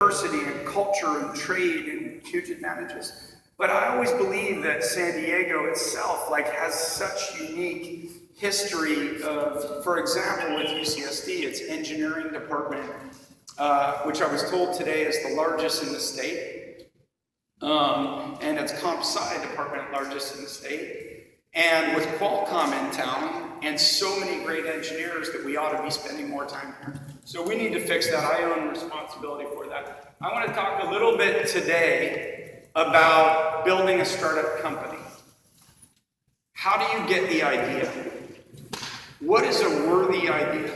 diversity and culture and trade and huge advantages. But I always believe that San Diego itself has such unique history of, for example, with UCSD, its engineering department, which I was told today is the largest in the state, and its comp sci department largest in the state. And with Qualcomm in town, and so many great engineers that we ought to be spending more time here. So we need to fix that. I own responsibility for that. I want to talk a little bit today about building a startup company. How do you get the idea? What is a worthy idea?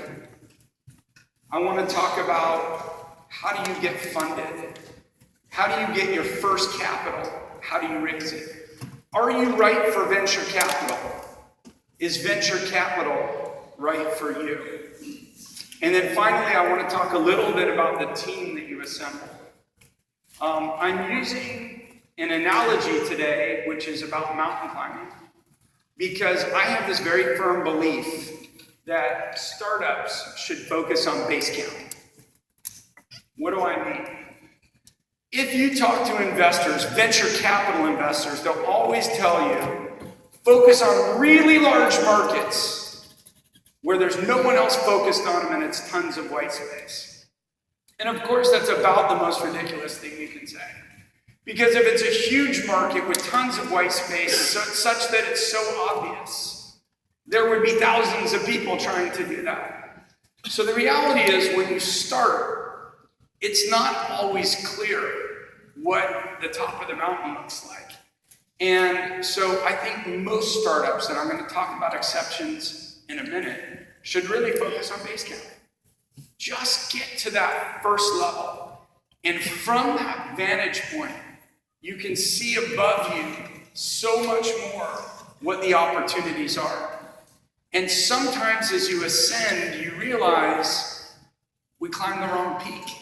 I want to talk about how do you get funded? How do you get your first capital? How do you raise it? Are you right for venture capital? Is venture capital right for you? And then finally, I want to talk a little bit about the team that you assemble. I'm using an analogy today, which is about mountain climbing, because I have this very firm belief that startups should focus on base camp. What do I mean? If you talk to investors, venture capital investors, they'll always tell you, focus on really large markets where there's no one else focused on them and it's tons of white space. And of course, that's about the most ridiculous thing you can say. Because if it's a huge market with tons of white space, such that it's so obvious, there would be thousands of people trying to do that. So the reality is, when you start, it's not always clear what the top of the mountain looks like. And so I think most startups, and I'm going to talk about exceptions in a minute, should really focus on base camp. Just get to that first level. And from that vantage point, you can see above you so much more what the opportunities are. And sometimes as you ascend, you realize we climbed the wrong peak.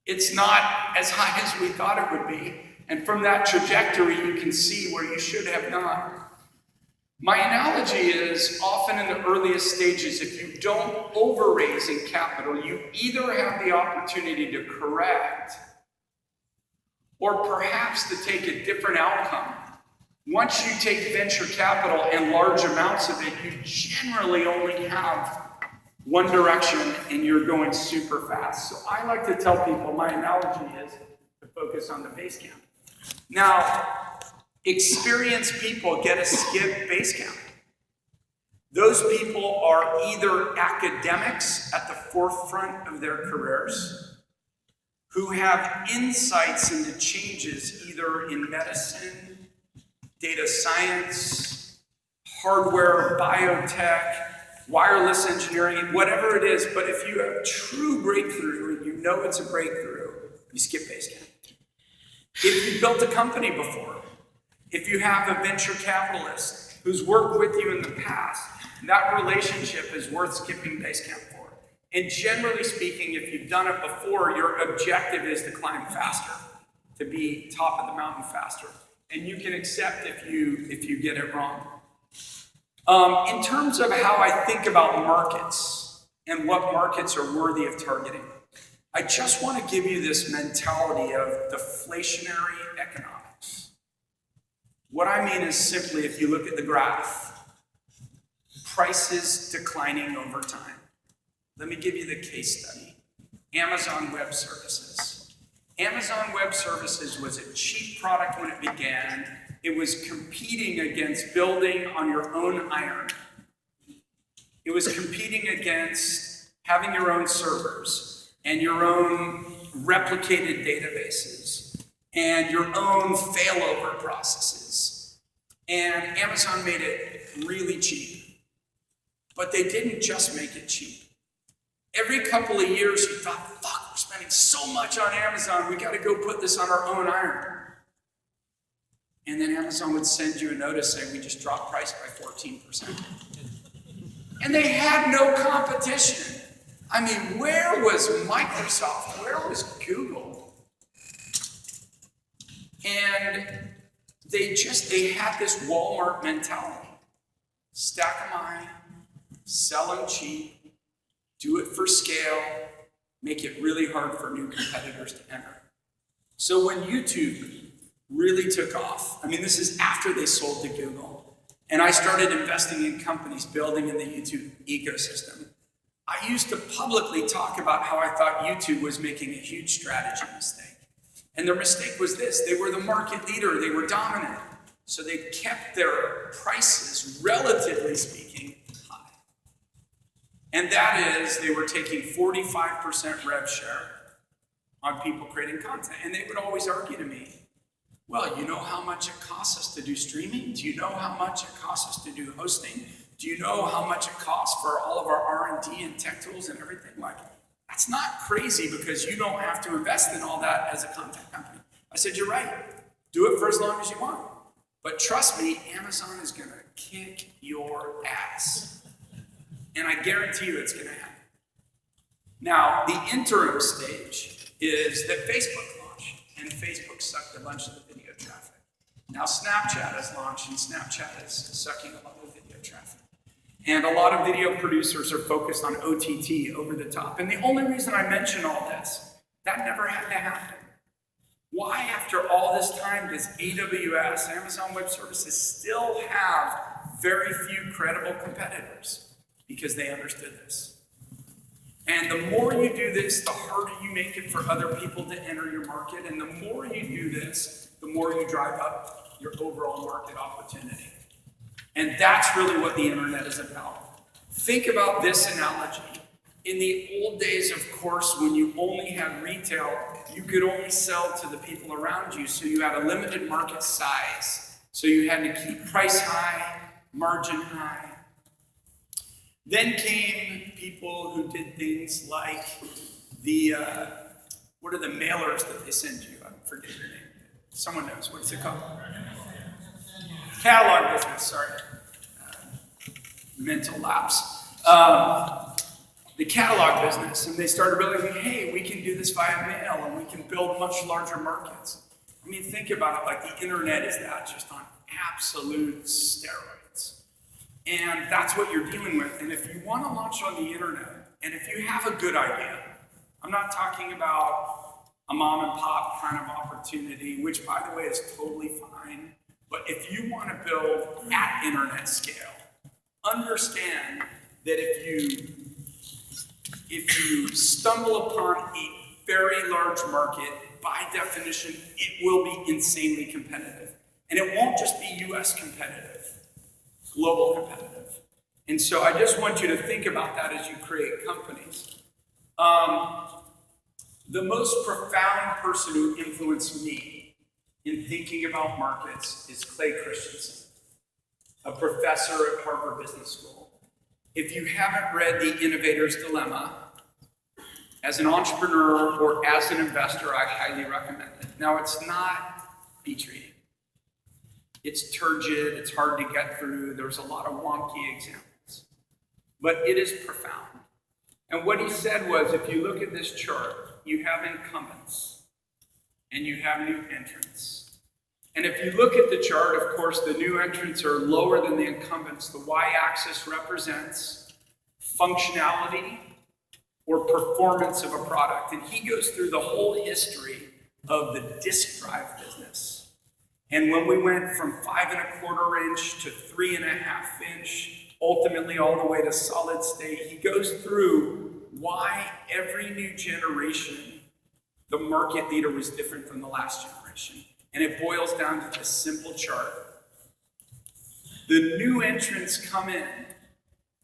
It's not as high as we thought it would be. And from that trajectory, you can see where you should have gone. My analogy is, often in the earliest stages, if you don't over-raise in capital, you either have the opportunity to correct or perhaps to take a different outcome. Once you take venture capital and large amounts of it, you generally only have one direction and you're going super fast. So I like to tell people, my analogy is to focus on the base camp. Now, experienced people get to skip base camp. Those people are either academics at the forefront of their careers who have insights into changes either in medicine, data science, hardware, biotech, wireless engineering, whatever it is. But if you have true breakthrough and you know it's a breakthrough, you skip base camp. If you built a company before, if you have a venture capitalist who's worked with you in the past, that relationship is worth skipping base camp for. And generally speaking, if you've done it before, your objective is to climb faster, to be top of the mountain faster. And you can accept if you get it wrong. In terms of how I think about markets and what markets are worthy of targeting, I just want to give you this mentality of deflationary economics. What I mean is simply, if you look at the graph, prices declining over time. Let me give you the case study. Amazon Web Services. Amazon Web Services was a cheap product when it began. It was competing against building on your own iron. It was competing against having your own servers and your own replicated databases and your own failover processes. And Amazon made it really cheap. But they didn't just make it cheap. Every couple of years you thought, fuck, we're spending so much on Amazon, we got to go put this on our own iron. And then Amazon would send you a notice saying, we just dropped price by 14%. And they had no competition. I mean, where was Microsoft? Where was Google? And they had this Walmart mentality. Stack them high, sell them cheap, do it for scale, make it really hard for new competitors to enter. So when YouTube really took off, I mean, this is after they sold to Google, and I started investing in companies building in the YouTube ecosystem, I used to publicly talk about how I thought YouTube was making a huge strategy mistake. And their mistake was this: they were the market leader, they were dominant, so they kept their prices, relatively speaking, high. And that is, they were taking 45% rev share on people creating content. And they would always argue to me, well, you know how much it costs us to do streaming? Do you know how much it costs us to do hosting? Do you know how much it costs for all of our R&D and tech tools and everything? Like, that's not crazy because you don't have to invest in all that as a content company. I said, you're right. Do it for as long as you want. But trust me, Amazon is going to kick your ass. And I guarantee you it's going to happen. Now, the interim stage is that Facebook launched, and Facebook sucked a bunch of the video traffic. Now Snapchat has launched, and Snapchat is sucking a lot of the video traffic. And a lot of video producers are focused on OTT, over the top. And the only reason I mention all this, that never had to happen. Why, after all this time, does AWS, Amazon Web Services, still have very few credible competitors? Because they understood this. And the more you do this, the harder you make it for other people to enter your market. And the more you do this, the more you drive up your overall market opportunity. And that's really what the internet is about. Think about this analogy. In the old days, of course, when you only had retail, you could only sell to the people around you. So you had a limited market size. So you had to keep price high, margin high. Then came people who did things like the, what are the mailers that they send you? I forget your name. Someone knows. What is it called? Catalog business, sorry. Mental lapse. The catalog business, and they started realizing, hey, we can do this via mail, and we can build much larger markets. I mean, think about it, like the internet is that, just on absolute steroids. And that's what you're dealing with. And if you want to launch on the internet, and if you have a good idea, I'm not talking about a mom and pop kind of opportunity, which, by the way, is totally fine. But if you want to build at internet scale, understand that if you stumble upon a very large market, by definition, it will be insanely competitive. And it won't just be US competitive, global competitive. And so I just want you to think about that as you create companies. The most profound person who influenced me in thinking about markets is Clay Christensen, a professor at Harvard Business School. If you haven't read The Innovator's Dilemma, as an entrepreneur or as an investor, I highly recommend it. Now, it's not beach reading. It's turgid, it's hard to get through, there's a lot of wonky examples. But it is profound. And what he said was, if you look at this chart, you have incumbents, and you have new entrants. And if you look at the chart, of course, the new entrants are lower than the incumbents. The y-axis represents functionality or performance of a product. And he goes through the whole history of the disk drive business. And when we went from 5¼ inch to 3½ inch, ultimately all the way to solid state, he goes through why every new generation, the market leader was different from the last generation. And it boils down to this simple chart. The new entrants come in,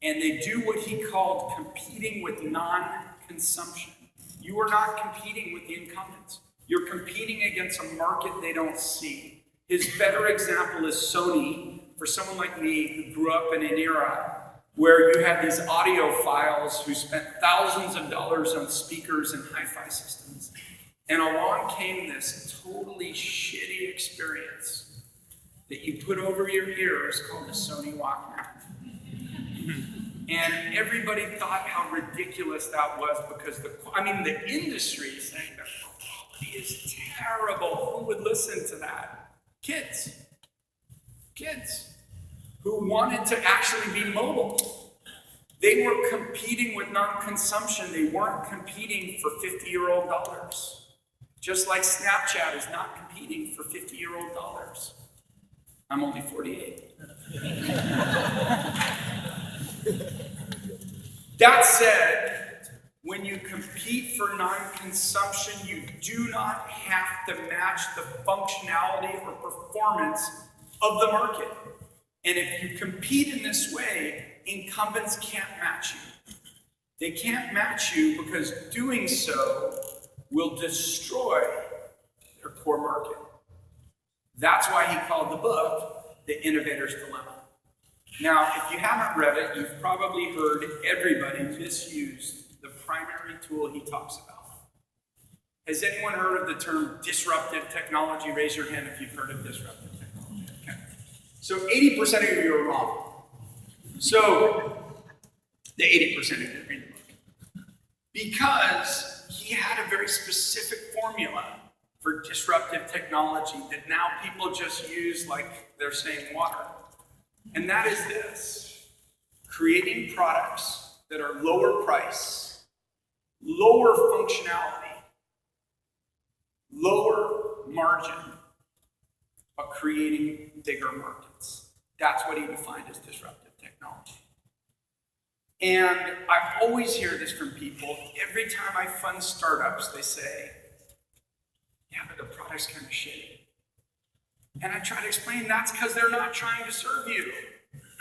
and they do what he called competing with non-consumption. You are not competing with the incumbents. You're competing against a market they don't see. His better example is Sony, for someone like me who grew up in an era where you had these audiophiles who spent thousands of dollars on speakers and hi-fi systems. And along came this totally shitty experience that you put over your ears called the Sony Walkman. And everybody thought how ridiculous that was because the industry is saying the quality is terrible. Who would listen to that? Kids who wanted to actually be mobile. They were competing with non-consumption. They weren't competing for 50-year-old dollars. Just like Snapchat is not competing for 50-year-old dollars. I'm only 48. That said, when you compete for non-consumption, you do not have to match the functionality or performance of the market. And if you compete in this way, incumbents can't match you. They can't match you because doing so will destroy their core market. That's why he called the book The Innovator's Dilemma. Now, if you haven't read it, you've probably heard everybody misuse the primary tool he talks about. Has anyone heard of the term disruptive technology? Raise your hand if you've heard of disruptive technology. Okay. So 80% of you are wrong. So the 80% of you read the book. Because he had a very specific formula for disruptive technology that now people just use like they're saying water. And that is this: creating products that are lower price, lower functionality, lower margin, but creating bigger markets. That's what he defined as disruptive technology. And I always hear this from people. Every time I fund startups, they say, yeah, but the product's kind of shitty. And I try to explain that's because they're not trying to serve you.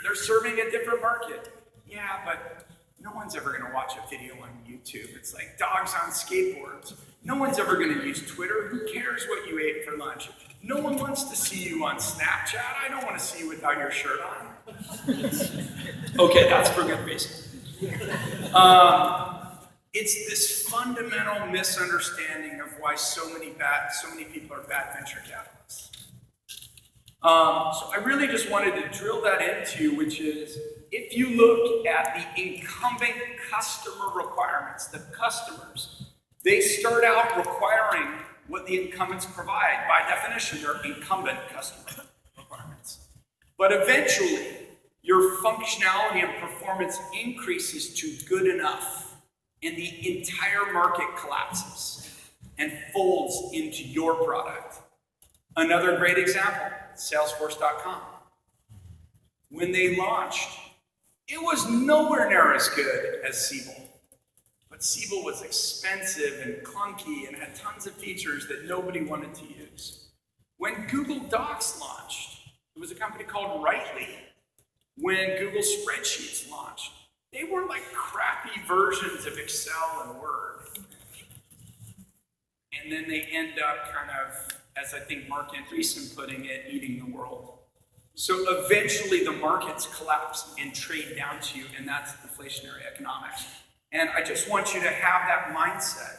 They're serving a different market. Yeah, but no one's ever going to watch a video on YouTube. It's like dogs on skateboards. No one's ever going to use Twitter. Who cares what you ate for lunch? No one wants to see you on Snapchat. I don't want to see you without your shirt on. Okay, that's for good reason. It's this fundamental misunderstanding of why so many people are bad venture capitalists. So I really just wanted to drill that into, which is, if you look at the incumbent customer requirements, the customers, they start out requiring what the incumbents provide. By definition, they're incumbent customer requirements. But eventually, your functionality and performance increases to good enough, and the entire market collapses and folds into your product. Another great example, Salesforce.com. When they launched, it was nowhere near as good as Siebel. But Siebel was expensive and clunky and had tons of features that nobody wanted to use. When Google Docs launched, it was a company called Writely. When Google Spreadsheets launched, they were like crappy versions of Excel and Word. And then they end up kind of, as I think Mark Andreessen putting it, eating the world. So eventually the markets collapse and trade down to you, and that's deflationary economics. And I just want you to have that mindset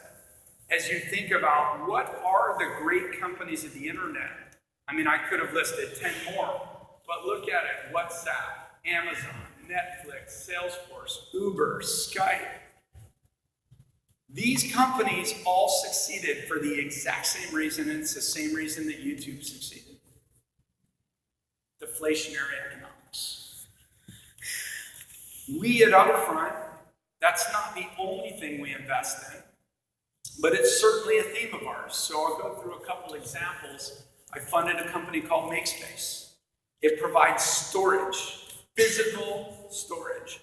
as you think about what are the great companies of the internet. I mean, I could have listed 10 more, but look at it: WhatsApp, Amazon, Netflix, Salesforce, Uber, Skype. These companies all succeeded for the exact same reason, and it's the same reason that YouTube succeeded. Deflationary economics. We at Upfront, that's not the only thing we invest in, but it's certainly a theme of ours. So I'll go through a couple examples. I funded a company called MakeSpace. It provides storage, physical storage.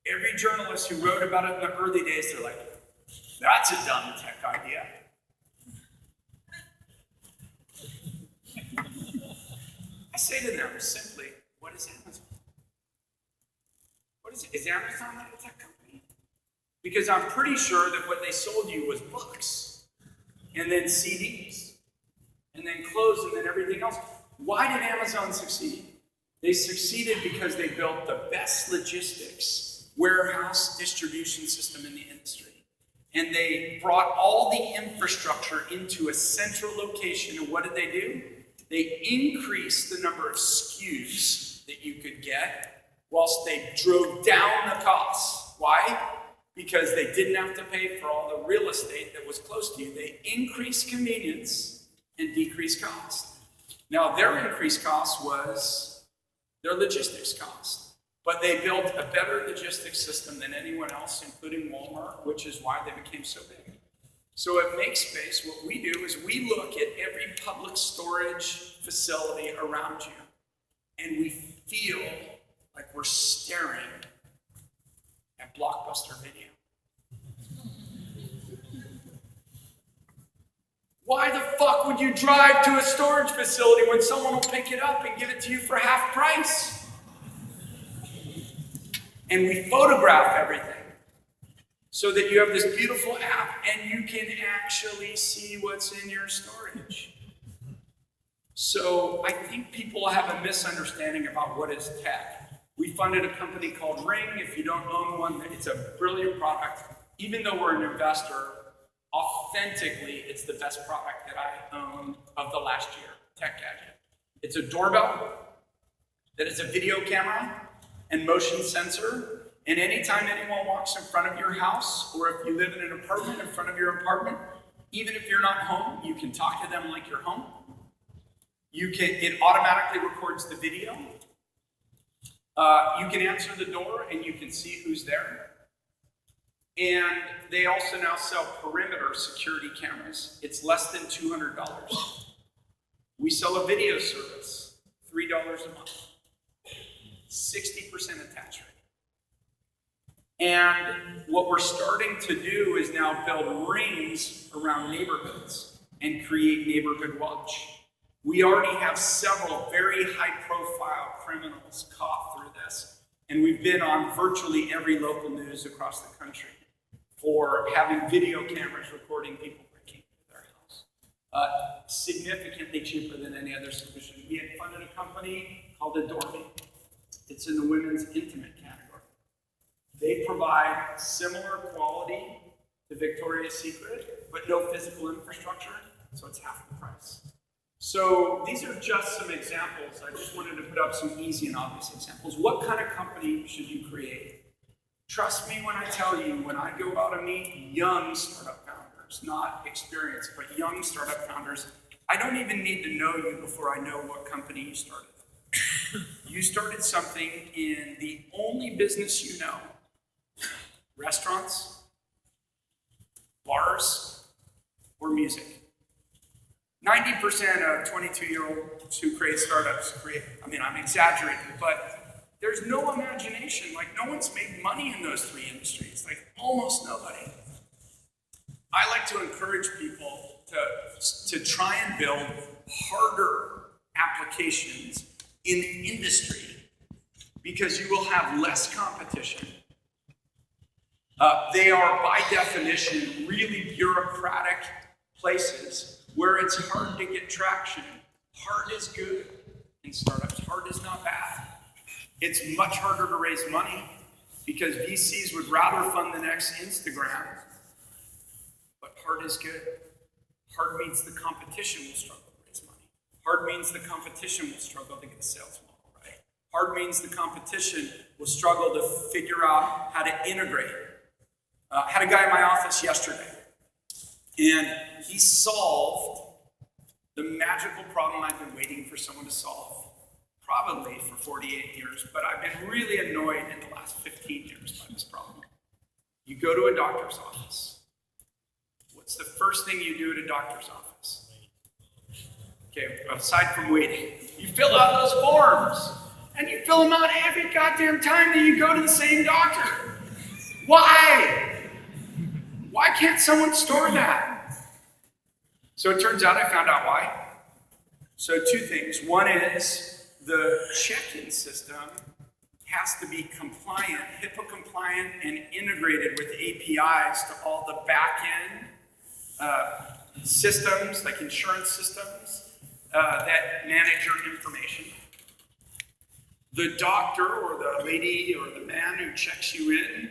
Every journalist who wrote about it in the early days, they're like, that's a dumb tech idea. I say to them simply, what is Amazon? What is it? Is Amazon not a tech company? Because I'm pretty sure that what they sold you was books, and then CDs, and then clothes, and then everything else. Why did Amazon succeed? They succeeded because they built the best logistics, warehouse distribution system in the industry. And they brought all the infrastructure into a central location. And what did they do? They increased the number of SKUs that you could get, whilst they drove down the costs. Why? Because they didn't have to pay for all the real estate that was close to you. They increased convenience and decreased cost. Now, their increased cost was their logistics cost. But they built a better logistics system than anyone else, including Walmart, which is why they became so big. So at MakeSpace, what we do is we look at every public storage facility around you, and we feel like we're staring at Blockbuster Video. Why the fuck would you drive to a storage facility when someone will pick it up and give it to you for half price? And we photograph everything so that you have this beautiful app and you can actually see what's in your storage. So I think people have a misunderstanding about what is tech. We funded a company called Ring. If you don't own one, it's a brilliant product. Even though we're an investor, authentically, it's the best product that I owned of the last year, Tech Gadget. It's a doorbell that is a video camera and motion sensor. And anytime anyone walks in front of your house, or if you live in an apartment in front of your apartment, even if you're not home, you can talk to them like you're home. It automatically records the video. You can answer the door and you can see who's there. And they also now sell perimeter security cameras. It's less than $200. We sell a video service, $3 a month, 60% attach rate. And what we're starting to do is now build rings around neighborhoods and create neighborhood watch. We already have several very high-profile criminals caught through this, and we've been on virtually every local news across the country for having video cameras recording people breaking into their house. Significantly cheaper than any other solution. We had funded a company called Adore Me. It's in the women's intimate category. They provide similar quality to Victoria's Secret, but no physical infrastructure, so it's half the price. So these are just some examples. I just wanted to put up some easy and obvious examples. What kind of company should you create? Trust me when I tell you, when I go out and meet young startup founders, not experienced, but young startup founders, I don't even need to know you before I know what company you started. You started something in the only business you know. Restaurants, bars, or music. 90% of 22-year-olds who create startups I'm exaggerating, but there's no imagination. Like, no one's made money in those three industries, like almost nobody. I like to encourage people to try and build harder applications in industry because you will have less competition. They are, by definition, really bureaucratic places where it's hard to get traction. Hard is good in startups. Hard is not bad. It's much harder to raise money because VCs would rather fund the next Instagram. But hard is good. Hard means the competition will struggle to raise money. Hard means the competition will struggle to get a sales model right. Hard means the competition will struggle to figure out how to integrate. I had a guy in my office yesterday, and he solved the magical problem I've been waiting for someone to solve, probably for 48 years, but I've been really annoyed in the last 15 years by this problem. You go to a doctor's office. What's the first thing you do at a doctor's office? Okay, aside from waiting, you fill out those forms, and you fill them out every goddamn time that you go to the same doctor. Why? Why can't someone store that? So it turns out I found out why. So two things. One is the check-in system has to be compliant, HIPAA compliant, and integrated with APIs to all the back-end systems, like insurance systems, that manage your information. The doctor or the lady or the man who checks you in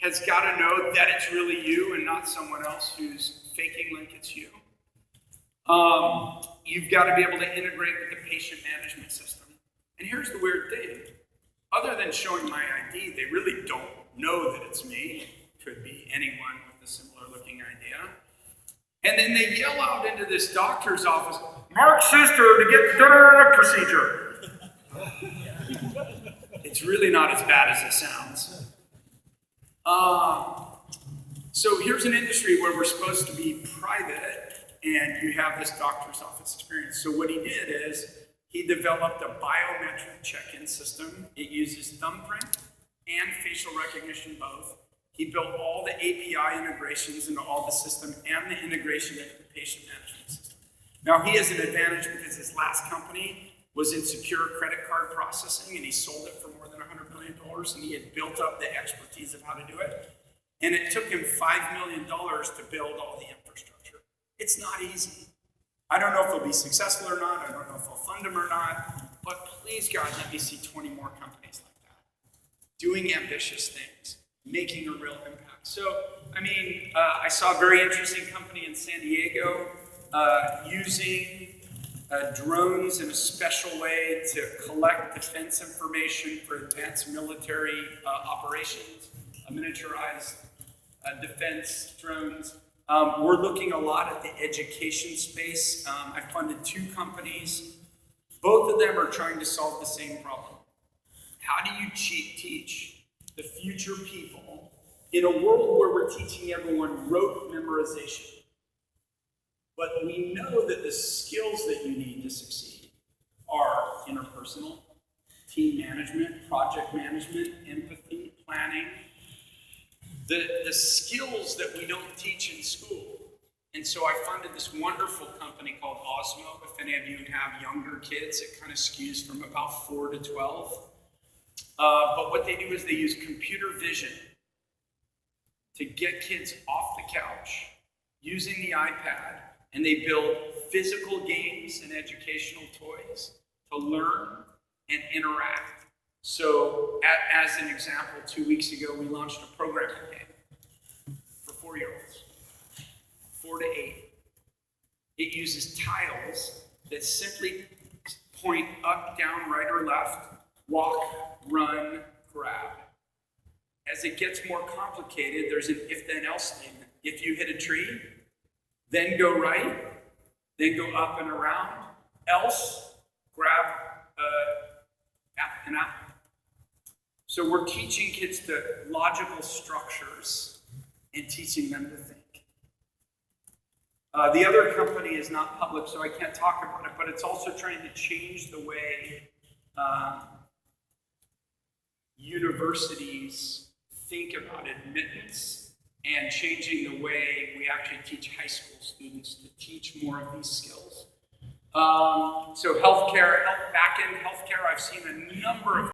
has got to know that it's really you and not someone else who's faking like it's you. You've got to be able to integrate with the patient management system. And here's the weird thing. Other than showing my ID, they really don't know that it's me. It could be anyone with a similar looking idea. And then they yell out into this doctor's office, "Mark's sister to get the procedure." It's really not as bad as it sounds. So here's an industry where we're supposed to be private, and you have this doctor's office experience. So what he did is he developed a biometric check-in system. It uses thumbprint and facial recognition both. He built all the API integrations into all the system and the integration into the patient management system. Now he has an advantage because his last company was in secure credit card processing, and he sold it for more than $100 million, and he had built up the expertise of how to do it. And it took him $5 million to build all the infrastructure. It's not easy. I don't know if they'll be successful or not. I don't know if I'll fund them or not. But please, God, let me see 20 more companies like that, doing ambitious things, making a real impact. So, I saw a very interesting company in San Diego using drones in a special way to collect defense information for advanced military operations, miniaturized defense drones. We're looking a lot at the education space. I funded 2 companies. Both of them are trying to solve the same problem. How do you teach the future people in a world where we're teaching everyone rote memorization? But we know that the skills that you need to succeed are interpersonal, team management, project management, empathy, planning, the skills that we don't teach in school. And so I funded this wonderful company called Osmo. If any of you have younger kids, it kind of skews from about 4 to 12. But what they do is they use computer vision to get kids off the couch using the iPad, and they build physical games and educational toys to learn and interact. So, as an example, 2 weeks ago, we launched a programming game for 4-year-olds, 4 to 8. It uses tiles that simply point up, down, right, or left, walk, run, grab. As it gets more complicated, there's an if-then-else statement. If you hit a tree, then go right, then go up and around, else grab an apple. So we're teaching kids the logical structures and teaching them to think. The other company is not public, so I can't talk about it, but it's also trying to change the way universities think about admittance and changing the way we actually teach high school students to teach more of these skills. So back-end healthcare, I've seen a number of